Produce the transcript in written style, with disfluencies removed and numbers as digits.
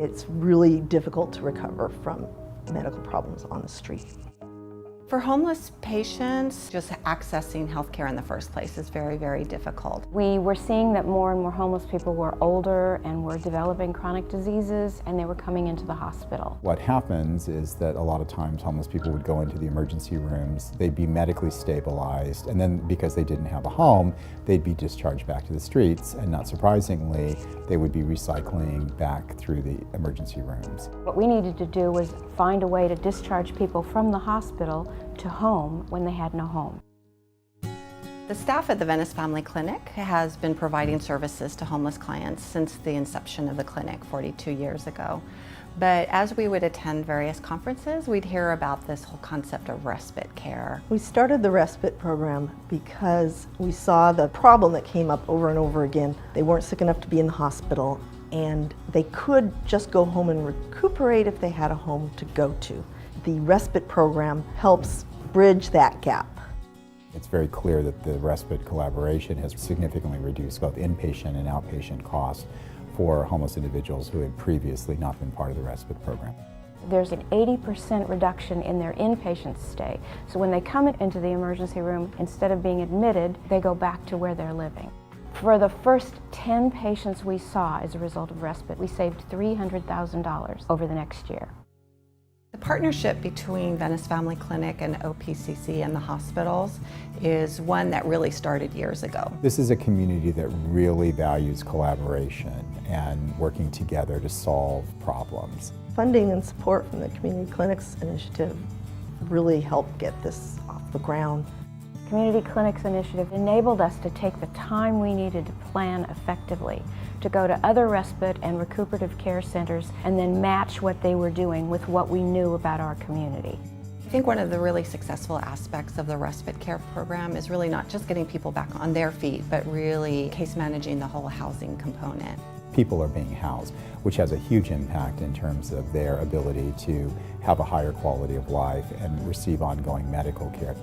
It's really difficult to recover from medical problems on the street. For homeless patients, just accessing healthcare in the first place is very, very difficult. We were seeing that more and more homeless people were older and were developing chronic diseases, and they were coming into the hospital. What happens is that a lot of times homeless people would go into the emergency rooms, they'd be medically stabilized, and then because they didn't have a home, they'd be discharged back to the streets, and not surprisingly, they would be recycling back through the emergency rooms. What we needed to do was find a way to discharge people from the hospital to home when they had no home. The staff at the Venice Family Clinic has been providing services to homeless clients since the inception of the clinic 42 years ago. But as we would attend various conferences, we'd hear about this whole concept of respite care. We started the respite program because we saw the problem that came up over and over again. They weren't sick enough to be in the hospital, and they could just go home and recuperate if they had a home to go to. The respite program helps bridge that gap. It's very clear that the respite collaboration has significantly reduced both inpatient and outpatient costs for homeless individuals who had previously not been part of the respite program. There's an 80% reduction in their inpatient stay. So when they come into the emergency room, instead of being admitted, they go back to where they're living. For the first 10 patients we saw as a result of respite, we saved $300,000 over the next year. The partnership between Venice Family Clinic and OPCC and the hospitals is one that really started years ago. This is a community that really values collaboration and working together to solve problems. Funding and support from the Community Clinics Initiative really helped get this off the ground. Community Clinics Initiative enabled us to take the time we needed to plan effectively, to go to other respite and recuperative care centers and then match what they were doing with what we knew about our community. I think one of the really successful aspects of the respite care program is really not just getting people back on their feet, but really case managing the whole housing component. People are being housed, which has a huge impact in terms of their ability to have a higher quality of life and receive ongoing medical care.